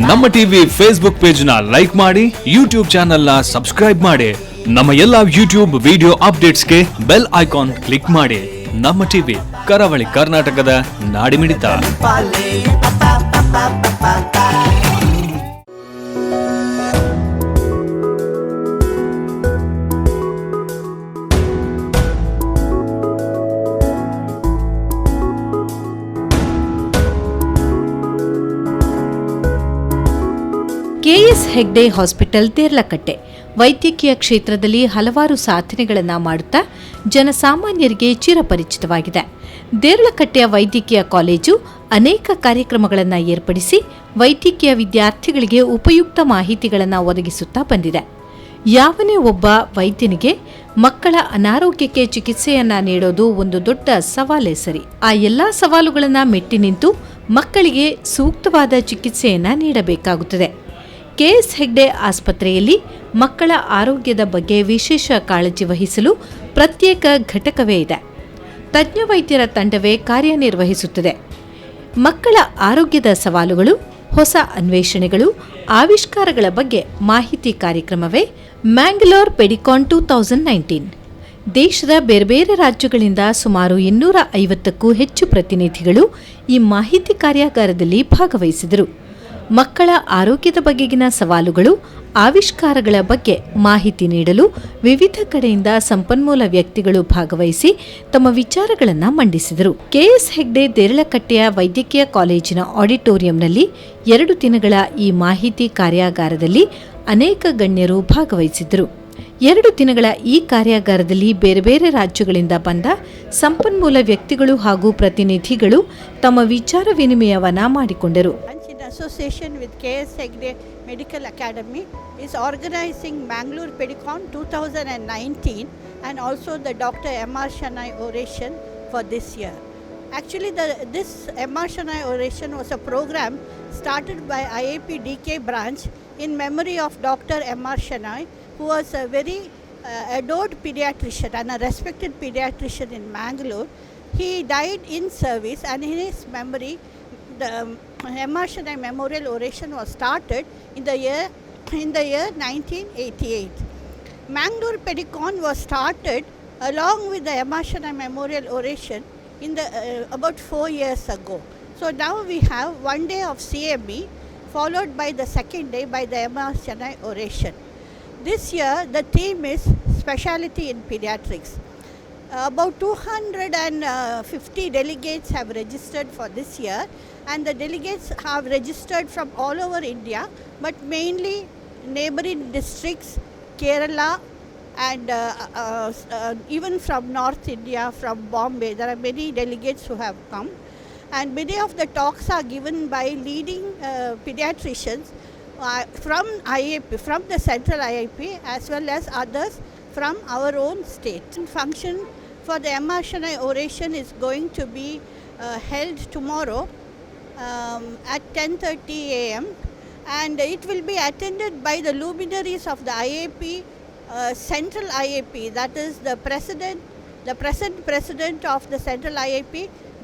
ನಮ್ಮ TV Facebook page ನ like ಮಾಡಿ, ಯೂಟ್ಯೂಬ್ ಚಾನೆಲ್ ನ ಸಬ್ಸ್ಕ್ರೈಬ್ ಮಾಡಿ. ನಮ್ಮ ಎಲ್ಲಾ ಯೂಟ್ಯೂಬ್ ವಿಡಿಯೋ ಅಪ್ಡೇಟ್ಸ್ಗೆ ಬೆಲ್ ಐಕಾನ್ ಕ್ಲಿಕ್ ಮಾಡಿ. ನಮ್ಮ ಟಿವಿ ಕರಾವಳಿ ಕರ್ನಾಟಕದ ನಾಡಿಮಿಡಿತ. ಕೆಎಸ್ ಹೆಗ್ಡೆ ಹಾಸ್ಪಿಟಲ್ ದೇರ್ಲಕಟ್ಟೆ ವೈದ್ಯಕೀಯ ಕ್ಷೇತ್ರದಲ್ಲಿ ಹಲವಾರು ಸಾಧನೆಗಳನ್ನು ಮಾಡುತ್ತಾ ಜನಸಾಮಾನ್ಯರಿಗೆ ಚಿರಪರಿಚಿತವಾಗಿದೆ. ದೇರ್ಲಕಟ್ಟೆಯ ವೈದ್ಯಕೀಯ ಕಾಲೇಜು ಅನೇಕ ಕಾರ್ಯಕ್ರಮಗಳನ್ನು ಏರ್ಪಡಿಸಿ ವೈದ್ಯಕೀಯ ವಿದ್ಯಾರ್ಥಿಗಳಿಗೆ ಉಪಯುಕ್ತ ಮಾಹಿತಿಗಳನ್ನು ಒದಗಿಸುತ್ತಾ ಬಂದಿದೆ. ಯಾವನೇ ಒಬ್ಬ ವೈದ್ಯನಿಗೆ ಮಕ್ಕಳ ಅನಾರೋಗ್ಯಕ್ಕೆ ಚಿಕಿತ್ಸೆಯನ್ನ ನೀಡೋದು ಒಂದು ದೊಡ್ಡ ಸವಾಲೇ ಸರಿ. ಆ ಎಲ್ಲಾ ಸವಾಲುಗಳನ್ನು ಮೆಟ್ಟಿ ನಿಂತು ಮಕ್ಕಳಿಗೆ ಸೂಕ್ತವಾದ ಚಿಕಿತ್ಸೆಯನ್ನ ನೀಡಬೇಕಾಗುತ್ತದೆ. ಕೆಎಸ್ ಹೆಗ್ಡೆ ಆಸ್ಪತ್ರೆಯಲ್ಲಿ ಮಕ್ಕಳ ಆರೋಗ್ಯದ ಬಗ್ಗೆ ವಿಶೇಷ ಕಾಳಜಿ ವಹಿಸಲು ಪ್ರತ್ಯೇಕ ಘಟಕವೇ ಇದೆ. ತಜ್ಞ ವೈದ್ಯರ ತಂಡವೇ ಕಾರ್ಯನಿರ್ವಹಿಸುತ್ತದೆ. ಮಕ್ಕಳ ಆರೋಗ್ಯದ ಸವಾಲುಗಳು, ಹೊಸ ಅನ್ವೇಷಣೆಗಳು, ಆವಿಷ್ಕಾರಗಳ ಬಗ್ಗೆ ಮಾಹಿತಿ ಕಾರ್ಯಕ್ರಮವೇ ಮ್ಯಾಂಗ್ಲೋರ್ ಪೆಡಿಕಾನ್ 2019. ದೇಶದ ಬೇರೆ ಬೇರೆ ರಾಜ್ಯಗಳಿಂದ ಸುಮಾರು 250ಕ್ಕೂ ಹೆಚ್ಚು ಪ್ರತಿನಿಧಿಗಳು ಈ ಮಾಹಿತಿ ಕಾರ್ಯಾಗಾರದಲ್ಲಿ ಭಾಗವಹಿಸಿದರು. ಮಕ್ಕಳ ಆರೋಗ್ಯದ ಬಗೆಗಿನ ಸವಾಲುಗಳು, ಆವಿಷ್ಕಾರಗಳ ಬಗ್ಗೆ ಮಾಹಿತಿ ನೀಡಲು ವಿವಿಧ ಕಡೆಯಿಂದ ಸಂಪನ್ಮೂಲ ವ್ಯಕ್ತಿಗಳು ಭಾಗವಹಿಸಿ ತಮ್ಮ ವಿಚಾರಗಳನ್ನು ಮಂಡಿಸಿದರು. ಕೆಎಸ್ ಹೆಗ್ಡೆ ದೇರಳಕಟ್ಟೆಯ ವೈದ್ಯಕೀಯ ಕಾಲೇಜಿನ ಆಡಿಟೋರಿಯಂನಲ್ಲಿ 2 ದಿನಗಳ ಈ ಮಾಹಿತಿ ಕಾರ್ಯಾಗಾರದಲ್ಲಿ ಅನೇಕ ಗಣ್ಯರು ಭಾಗವಹಿಸಿದ್ದರು. 2 ದಿನಗಳ ಈ ಕಾರ್ಯಾಗಾರದಲ್ಲಿ ಬೇರೆ ಬೇರೆ ರಾಜ್ಯಗಳಿಂದ ಬಂದ ಸಂಪನ್ಮೂಲ ವ್ಯಕ್ತಿಗಳು ಹಾಗೂ ಪ್ರತಿನಿಧಿಗಳು ತಮ್ಮ ವಿಚಾರ ವಿನಿಮಯವನ್ನ ಮಾಡಿಕೊಂಡರು. Association with KS Hegde Medical Academy is organizing Mangalore Pedicon 2019 and also the Dr. M.R. Shanai oration for this year. Actually, this M.R. Shanai oration was a program started by IAP DK branch in memory of Dr. M.R. Shanai, who was a very adored pediatrician and a respected pediatrician in Mangalore. He died in service, and in his memory, the M.R. Shanai Memorial Oration was started in the year 1988. Mangalore Pedicon was started along with the M.R. Shanai Memorial Oration in the about 4 years ago. So now we have 1 day of CME followed by the second day by the M.R. Shanai Oration. This year the theme is specialty in pediatrics. About 250 delegates have registered for this year, and the delegates have registered from all over India, but mainly neighboring districts, Kerala, and even from North India, from Bombay. There are many delegates who have come, and many of the talks are given by leading pediatricians from IAP, from the central IAP, as well as others from our own state. Function for the M.R. Shanai oration is going to be held tomorrow at 10:30 a.m. and it will be attended by the luminaries of the IAP, Central IAP, that is the present president of the Central IAP,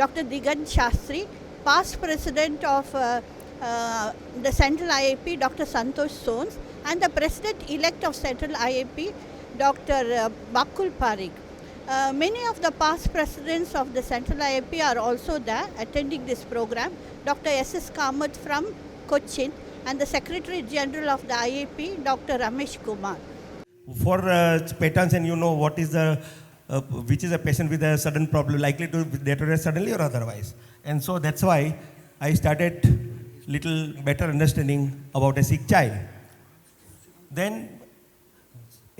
Dr. Digant Shastri, past president of the Central IAP, Dr. Santosh Sons, and the president-elect of Central IAP, Dr. Bakul Parikh. Many of the past presidents of the Central IAP are also there attending this program. Dr. S.S. Kamath from Cochin and the Secretary General of the IAP, Dr. Ramesh Kumar. For patents, and you know what is the which is a patient with a sudden problem likely to deteriorate suddenly or otherwise, and so that's why I started little better understanding about a sick child. Then,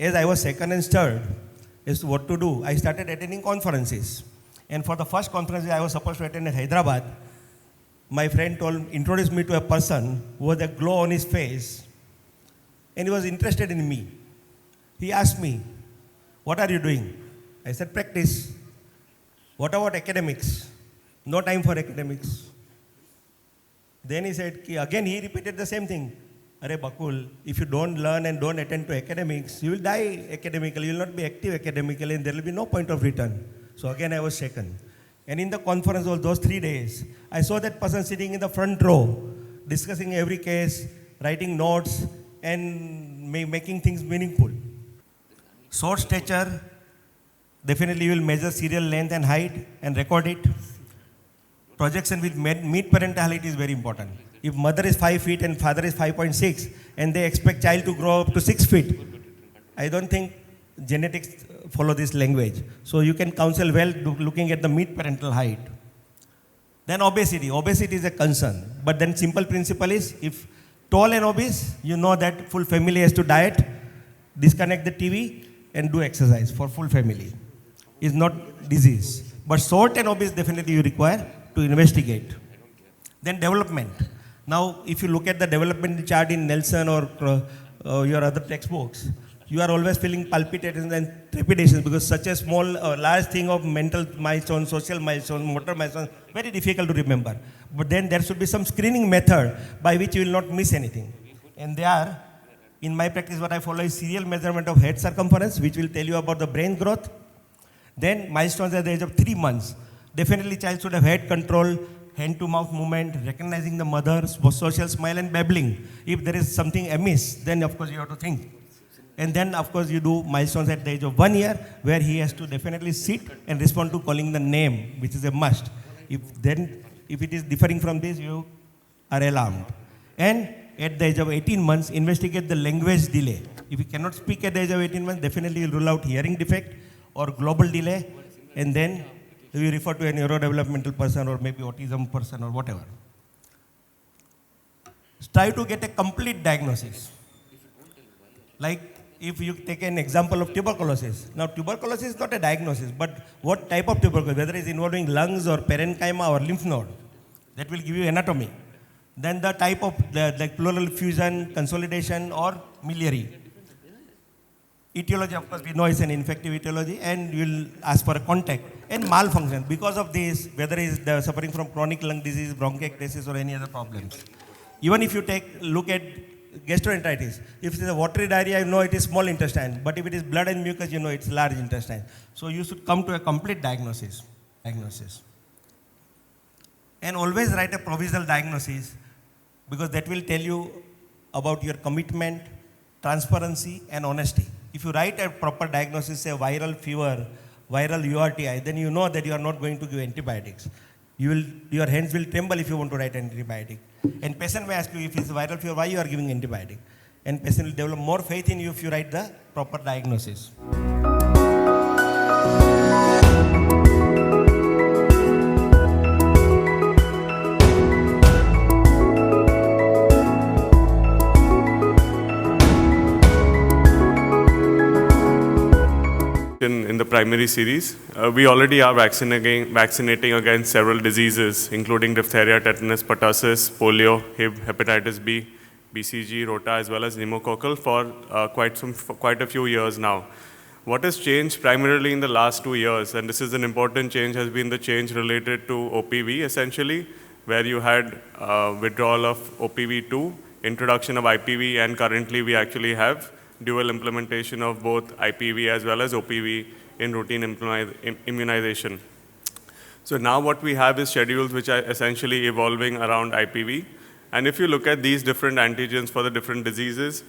as I was second and third, as to what to do, I started attending conferences. And for the first conference I was supposed to attend in Hyderabad, my friend introduced me to a person who had a glow on his face, and he was interested in me. He asked me, "What are you doing?" I said, "Practice." "What about academics?" "No time for academics." Then he said, again he repeated the same thing. "Arey Bakul, if you don't learn and don't attend to academics, you will die academically, you will not be active academically, and there will be no point of return." So again I was shaken. And in the conference of those 3 days, I saw that person sitting in the front row discussing every case, writing notes, and making things meaningful. Short stature, definitely you will measure serial length and height and record it. Projection with mid-parental height is very important. If mother is 5 feet and father is 5.6 and they expect child to grow up to 6 feet, I don't think genetics follow this language. So you can counsel well looking at the mid-parental height. Then obesity. Obesity is a concern. But then simple principle is if tall and obese, you know that full family has to diet, disconnect the TV and do exercise for full family. It's not disease. But short and obese definitely you require to investigate. Then development. Now, if you look at the development chart in Nelson or your other textbooks, you are always feeling palpitations and trepidations because such a small, large thing of mental milestone, social milestone, motor milestone, very difficult to remember. But then there should be some screening method by which you will not miss anything. And they are, in my practice, what I follow is serial measurement of head circumference, which will tell you about the brain growth. Then milestones at the age of 3 months. Definitely child should have head control, hand to mouth movement, recognizing the mother, social smile and babbling. If there is something amiss, then of course you have to think. And then of course you do milestones at the age of 1 year where he has to definitely sit and respond to calling the name, which is a must. If it is differing from this, you are alarmed. And at the age of 18 months, investigate the language delay. If you cannot speak at the age of 18 months, definitely you rule out hearing defect or global delay, and then you refer to a neurodevelopmental person or maybe autism person or whatever. Try to get a complete diagnosis. Like if you take an example of tuberculosis. Now tuberculosis is not a diagnosis, but what type of tuberculosis, whether it's involving lungs or parenchyma or lymph node, that will give you anatomy. Then the type of like pleural effusion, consolidation or miliary. Etiology, of course, we know it's an infective etiology, and you will ask for a contact. And malfunction, because of this, whether it's suffering from chronic lung disease, bronchiectasis, or any other problems. Even if you look at gastroenteritis, if it is a watery diarrhea, you know it is small intestine, but if it is blood and mucus, you know it's large intestine. So you should come to a complete diagnosis. And always write a provisional diagnosis, because that will tell you about your commitment, transparency, and honesty. If you write a proper diagnosis, say viral fever, viral URTI, then you know that you are not going to give antibiotics. Your hands will tremble if you want to write antibiotic. And patient may ask you if it's viral fever, why you are giving antibiotic. And patient will develop more faith in you if you write the proper diagnosis. In the primary series, we already are vaccinating against several diseases, including diphtheria, tetanus, pertussis, polio, Hib, hepatitis B, BCG, rota, as well as pneumococcal for quite a few years now. What has changed primarily in the last 2 years, and this is an important change, has been the change related to OPV, essentially, where you had withdrawal of OPV2, introduction of IPV, and currently we actually have dual implementation of both IPV as well as OPV in routine immunization. So now what we have is schedules which are essentially evolving around IPV. And if you look at these different antigens for the different diseases,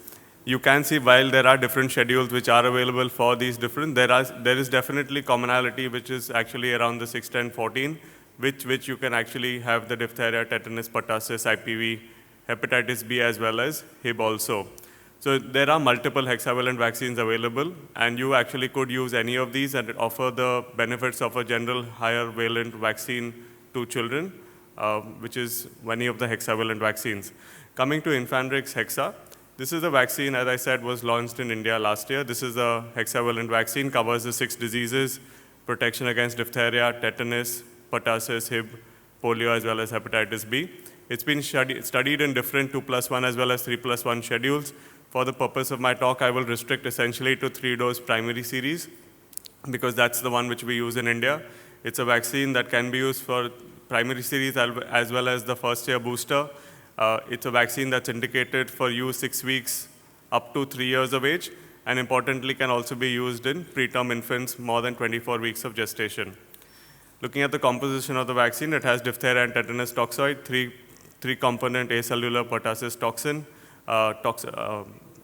you can see while there are different schedules which are available for these different, there is definitely commonality which is actually around the 6, 10, 14, which you can actually have the diphtheria, tetanus, pertussis, IPV, hepatitis B as well as Hib also. So there are multiple hexavalent vaccines available, and you actually could use any of these and offer the benefits of a general higher valent vaccine to children, which is one of the hexavalent vaccines. Coming to Infandrix Hexa, this is a vaccine, as I said, was launched in India last year. This is a hexavalent vaccine, covers the 6 diseases, protection against diphtheria, tetanus, pertussis, Hib, polio, as well as hepatitis B. It's been studied in different 2+1 as well as 3+1 schedules. For the purpose of my talk, I will restrict essentially to 3-dose primary series because that's the one which we use in India. It's a vaccine that can be used for primary series as well as the first-year booster. It's a vaccine that's indicated for use 6 weeks up to 3 years of age, and importantly can also be used in preterm infants more than 24 weeks of gestation. Looking at the composition of the vaccine, it has diphtheria and tetanus toxoid, 3 three-component acellular pertussis toxin,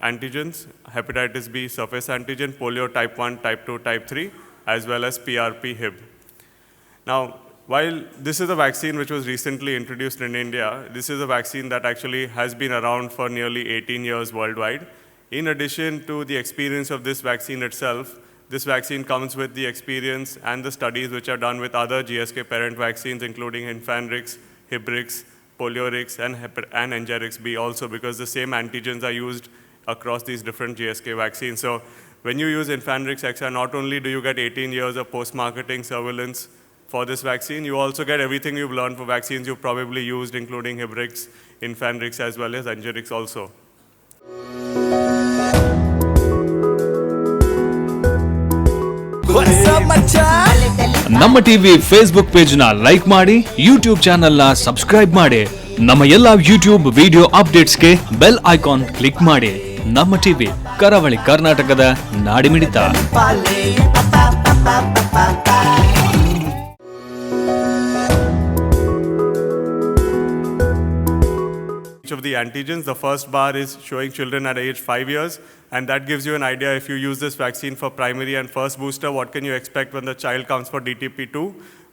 antigens, hepatitis B surface antigen, polio type 1, type 2, type 3, as well as PRP Hib. Now, while this is a vaccine which was recently introduced in India, this is a vaccine that actually has been around for nearly 18 years worldwide. In addition to the experience of this vaccine itself, this vaccine comes with the experience and the studies which are done with other GSK parent vaccines, including Infanrix, Hibrix, Poliorix, and Engerix B also, because the same antigens are used across these different GSK vaccines. So when you use Infanrix XR, not only do you get 18 years of post-marketing surveillance for this vaccine, you also get everything you've learned for vaccines you've probably used, including Hibrix, Infanrix, as well as Engerix also. Namma TV Facebook page ನ like ಮಾಡಿ, YouTube channel ನ subscribe ಮಾಡಿ. ನಮ್ಮ ಎಲ್ಲಾ YouTube video ಅಪ್ಡೇಟ್ಸ್ಗೆ bell icon click ಮಾಡಿ. Namma TV ಕರಾವಳಿ ಕರ್ನಾಟಕದ ನಾಡಿಮಿಡಿತ. Each of the antigens, the first bar is showing children at age 5 years, and that gives you an idea if you use this vaccine for primary and first booster, what can you expect when the child comes for DTP2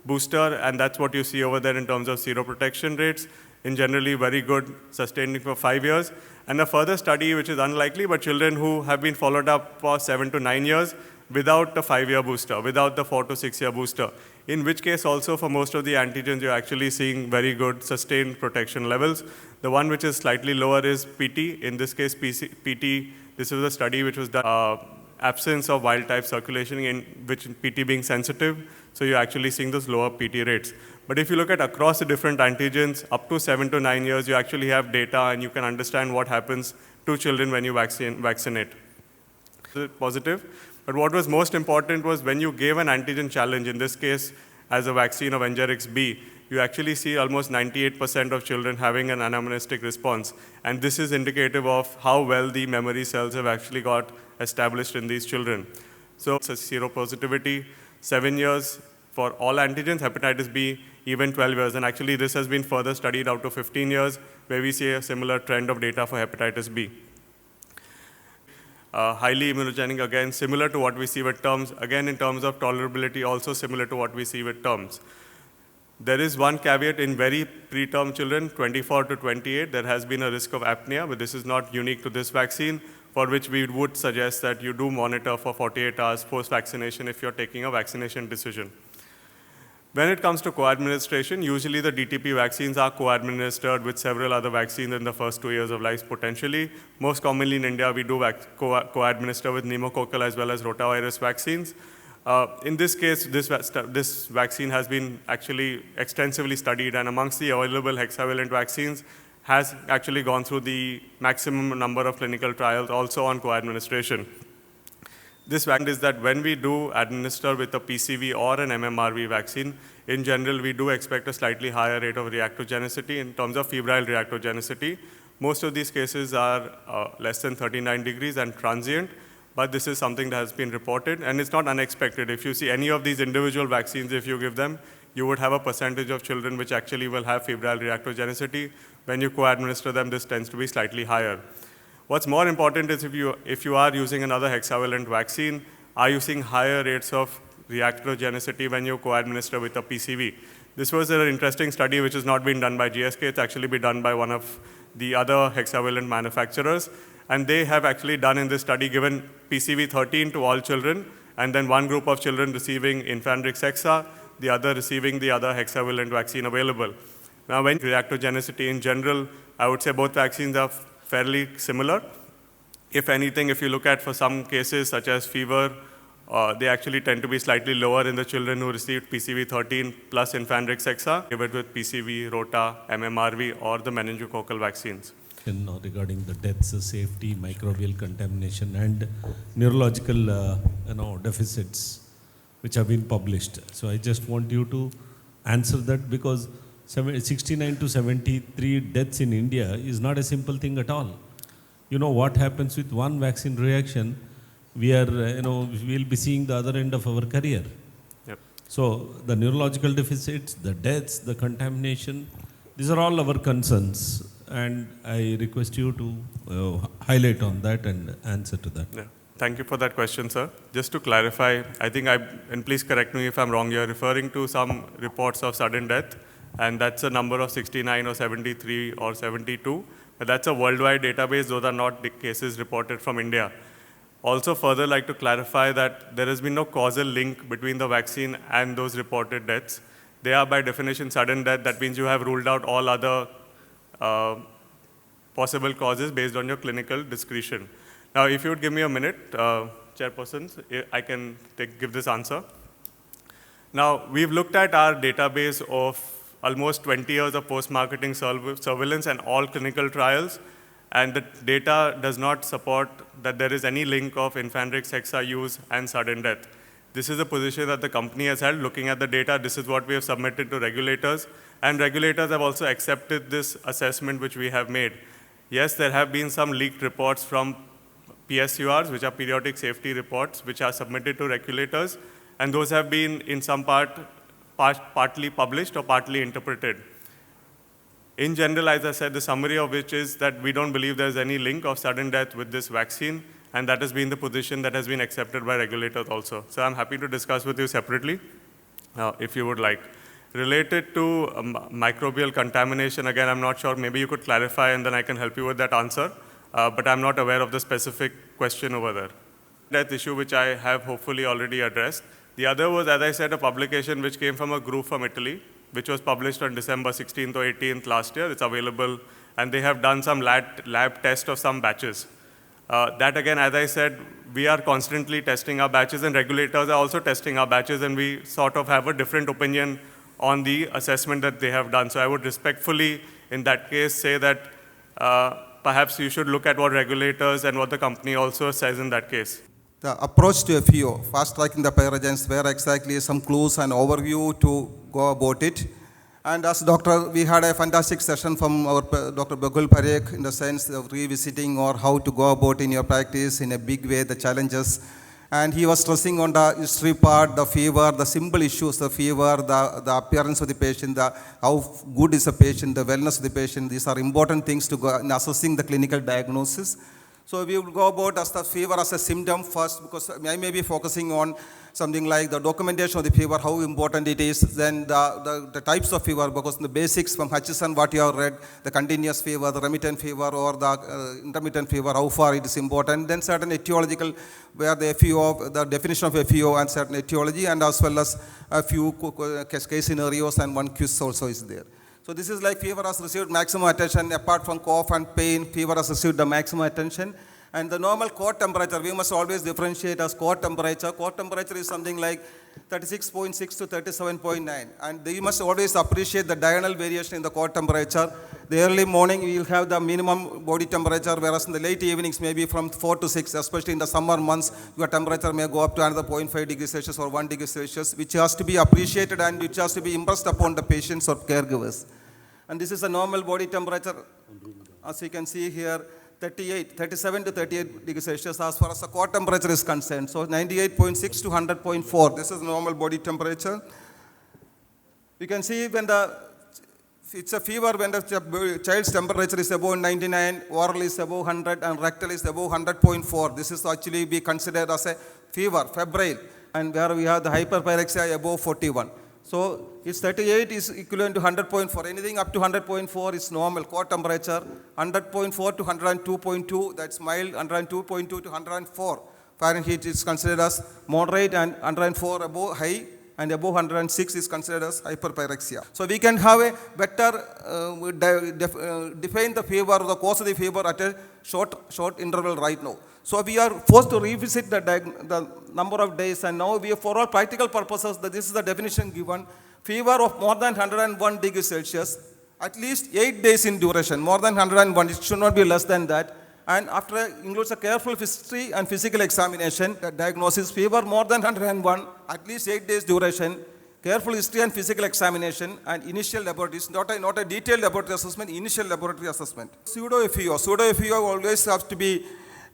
booster, and that's what you see over there in terms of seroprotection rates. In generally very good, sustaining for 5 years. And a further study, which is unlikely, but children who have been followed up for 7 to 9 years without the 5-year booster, without the 4 to 6-year booster, in which case also for most of the antigens, you're actually seeing very good sustained protection levels. The one which is slightly lower is PT. In this case, PT, this is a study which was done, absence of wild type circulation, in which PT being sensitive, so you're actually seeing those lower PT rates. But if you look at across the different antigens, up to 7 to 9 years, you actually have data and you can understand what happens to children when you vaccinate. Positive. But what was most important was when you gave an antigen challenge, in this case as a vaccine of Engerix B, you actually see almost 98% of children having an anamnestic response. And this is indicative of how well the memory cells have actually got established in these children. So it's a seropositivity, 7 years for all antigens, hepatitis B, even 12 years. And actually this has been further studied out to 15 years, where we see a similar trend of data for hepatitis B. Highly immunogenic, again, similar to what we see with terms. Again, in terms of tolerability, also similar to what we see with terms. There is one caveat in very preterm children, 24 to 28, there has been a risk of apnea, but this is not unique to this vaccine, for which we would suggest that you do monitor for 48 hours post-vaccination if you're taking a vaccination decision. When it comes to co-administration, usually the DTP vaccines are co-administered with several other vaccines in the first 2 years of life potentially. Most commonly in India, we do co-administer with pneumococcal as well as rotavirus vaccines. In this case, this vaccine has been actually extensively studied, and amongst the available hexavalent vaccines has actually gone through the maximum number of clinical trials also on co-administration. This fact is that when we do administer with a PCV or an MMRV vaccine, in general, we do expect a slightly higher rate of reactogenicity in terms of febrile reactogenicity. Most of these cases are less than 39 degrees and transient, but this is something that has been reported, and it's not unexpected. If you see any of these individual vaccines, if you give them, you would have a percentage of children which actually will have febrile reactogenicity. When you co-administer them, this tends to be slightly higher. What's more important is if you are using another hexavalent vaccine, are you seeing higher rates of reactogenicity when you co-administer with a PCV? This was an interesting study which has not been done by GSK. It's actually been done by one of the other hexavalent manufacturers. And they have actually done in this study given PCV13 to all children, and then one group of children receiving Infanrix Hexa, the other receiving the other hexavalent vaccine available. Now, when reactogenicity in general, I would say both vaccines are fairly similar. If anything, if you look at for some cases such as fever, they actually tend to be slightly lower in the children who received PCV13 plus Infanrix Hexa, give it with PCV, Rota, MMRV, or the meningococcal vaccines. Regarding the deaths, safety, microbial contamination, and neurological deficits which have been published. So I just want you to answer that, because 69 to 73 deaths in India is not a simple thing at all. You know what happens with one vaccine reaction, we'll be seeing the other end of our career. Yep. So the neurological deficits, the deaths, the contamination, These are all our concerns, and I request you to highlight on that and answer to that. Yeah. Thank you for that question, sir. Just to clarify, I think and please correct me if I'm wrong, you're referring to some reports of sudden death, and that's a number of 69 or 73 or 72. But that's a worldwide database. Those are not the cases reported from India. Also, further like to clarify that there has been no causal link between the vaccine and those reported deaths. They are by definition sudden death. That means you have ruled out all other possible causes based on your clinical discretion. Now, if you would give me a minute, chairpersons, I can give this answer. Now, we've looked at our database of almost 20 years of post-marketing surveillance and all clinical trials, and the data does not support that there is any link of Infanrix Hexa use and sudden death. This is a position that the company has held. Looking at the data, this is what we have submitted to regulators, and regulators have also accepted this assessment which we have made. Yes, there have been some leaked reports from PSURs, which are periodic safety reports, which are submitted to regulators, and those have been in some partly published or partly interpreted. In general, as I said, the summary of which is that we don't believe there's any link of sudden death with this vaccine, and that has been the position that has been accepted by regulators also. So I'm happy to discuss with you separately, if you would like. Related to microbial contamination, again, I'm not sure, maybe you could clarify and then I can help you with that answer, but I'm not aware of the specific question over there. That issue which I have hopefully already addressed. The other was, as I said, a publication which came from a group from Italy, which was published on December 16th or 18th last year. It's available, and they have done some lab test of some batches. That again, as I said, we are constantly testing our batches, and regulators are also testing our batches, and we sort of have a different opinion on the assessment that they have done. So I would respectfully, in that case, say that perhaps you should look at what regulators and what the company also says in that case. The approach to FEO, fast tracking the pyrogens, where exactly some clues and overview to go about it. And as doctor, we had a fantastic session from our Dr. Bakul Parekh in the sense of revisiting or how to go about in your practice in a big way, the challenges. And he was stressing on the history part, the fever, the simple issues, the fever, the appearance of the patient, how good is the patient, the wellness of the patient. These are important things to go in assessing the clinical diagnosis. So we will go about as the fever as a symptom first, because I may be focusing on something like the documentation of the fever, how important it is, then the types of fever, because the basics from Hutchison, what you have read, the continuous fever, the remittent fever, or the intermittent fever, how far it is important, then certain etiological, where the FEO, the definition of FEO and certain etiology, and as well as a few case scenarios and one quiz also is there. So this is like fever has received maximum attention, apart from cough and pain, fever has received the maximum attention. And the normal core temperature, we must always differentiate as core temperature. Core temperature is something like 36.6 to 37.9. And you must always appreciate the diurnal variation in the core temperature. The early morning, you will have the minimum body temperature, whereas in the late evenings, maybe from 4 to 6, especially in the summer months, your temperature may go up to another 0.5 degrees Celsius or 1 degree Celsius, which has to be appreciated and which has to be impressed upon the patients or caregivers. And this is a normal body temperature, as you can see here, 37 to 38 degrees Celsius as far as the core temperature is concerned. So 98.6 to 100.4, this is normal body temperature. You can see when it's a fever when the child's temperature is above 99, oral is above 100, and rectal is above 100.4. This is actually be considered as a fever, febrile, and where we have the hyperpyrexia above 41. So it's 38 is equivalent to 100.4. Anything up to 100.4 is normal core temperature. 100.4 to 102.2, that's mild. 102.2 to 104 Fahrenheit is considered as moderate, and 104 above high, and above 106 is considered as hyperpyrexia. So we can have a better define the fever, the cause of the fever at a short interval right now. So we are forced to revisit the number of days, and now we have, for all practical purposes, this is the definition given. Fever of more than 101 degrees Celsius, at least 8 days in duration, more than 101, it should not be less than that. And after includes a careful history and physical examination, the diagnosis, fever more than 101, at least 8 days duration, careful history and physical examination, and initial laboratories, not a detailed laboratory assessment, initial laboratory assessment. Pseudo-FEO always has to be,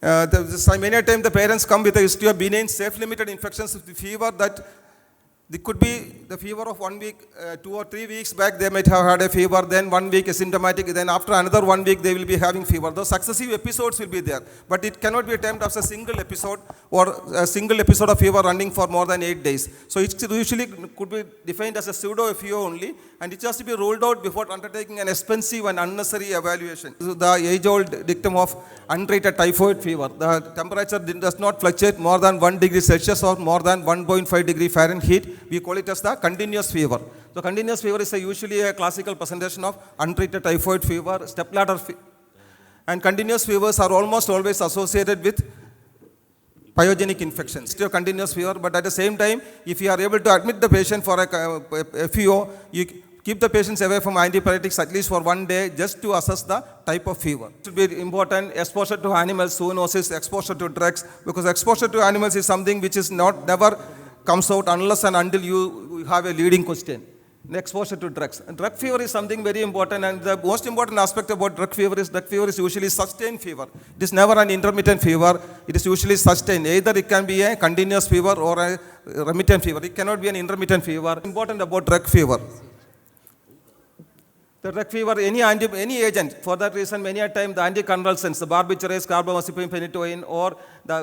many times the parents come with a history of benign self-limited infections with fever that It could be the fever of 1 week, 2 or 3 weeks back they might have had a fever, then 1 week asymptomatic, then after another 1 week they will be having fever. Those successive episodes will be there, but it cannot be termed as a single episode or a single episode of fever running for more than 8 days. So it usually could be defined as a pseudo FEO only, and it has to be ruled out before undertaking an expensive and unnecessary evaluation. So the age-old dictum of untreated typhoid fever, the temperature does not fluctuate more than 1 degree Celsius or more than 1.5 degree Fahrenheit. We call it as the continuous fever. So continuous fever is usually a classical presentation of untreated typhoid fever, stepladder fever. And continuous fevers are almost always associated with pyogenic infections. Still continuous fever, but at the same time, if you are able to admit the patient for a FEO, you keep the patients away from antipyretics at least for 1 day just to assess the type of fever. It should be important, exposure to animals, zoonosis, exposure to drugs, because exposure to animals is something which is never comes out unless and until you have a leading question. Exposure to drugs. And drug fever is something very important, and the most important aspect about drug fever is usually sustained fever. It is never an intermittent fever, it is usually sustained. Either it can be a continuous fever or a remittent fever. It cannot be an intermittent fever. Important about drug fever. The drug fever, any agent, for that reason, many a time the anticonvulsants, the barbiturates, carbamazepine, phenytoin, or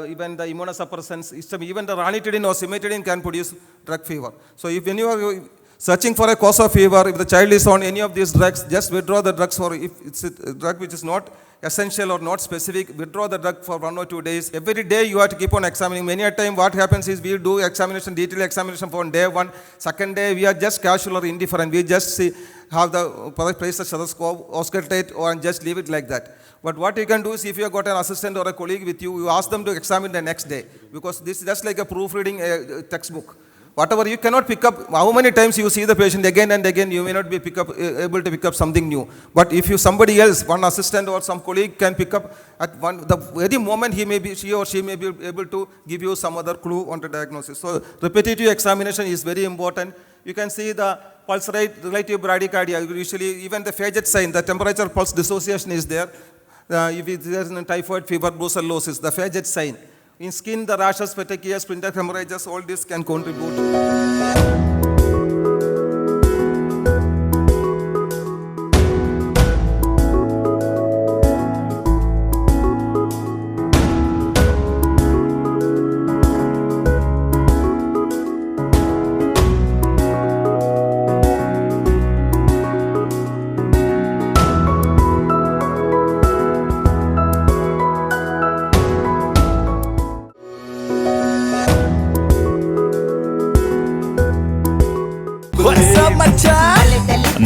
even the immunosuppressants, even the ranitidine or cimetidine can produce drug fever. So when you are searching for a cause of fever, if the child is on any of these drugs, just withdraw the drugs. For if it's a drug which is not essential or not specific, withdraw the drug for 1 or 2 days. Every day you have to keep on examining. Many a time what happens is we do examination, detailed examination for day 1, second day we are just casual or indifferent. We just see, have the place the stethoscope, auscultate, or just leave it like that. But what you can do is, if you have got an assistant or a colleague with you, you ask them to examine the next day, because this is just like a proofreading a textbook. Whatever, you cannot pick up, how many times you see the patient again and again, you may not be able to pick up something new. But if somebody else, one assistant or some colleague can pick up at the very moment, she or she may be able to give you some other clue on the diagnosis. So repetitive examination is very important. You can see the pulse rate, relative bradycardia, usually even the Fagett sign, the temperature pulse dissociation is there. If there is typhoid fever, brucellosis, the Fagett sign. In skin, the rashes, petechiae, splinter hemorrhages, all this can contribute.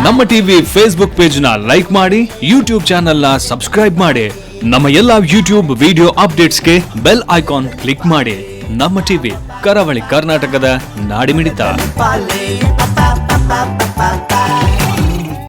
Namma TV Facebook page ನ like ಮಾಡಿ, YouTube channel ನ subscribe ಮಾಡಿ, ನಮ್ಮ ಎಲ್ಲಾ YouTube video ಅಪ್ಡೇಟ್ಸ್ಗೆ bell icon click ಮಾಡಿ. Namma TV ಕರಾವಳಿ ಕರ್ನಾಟಕದ ನಾಡಿಮಿಡಿತ.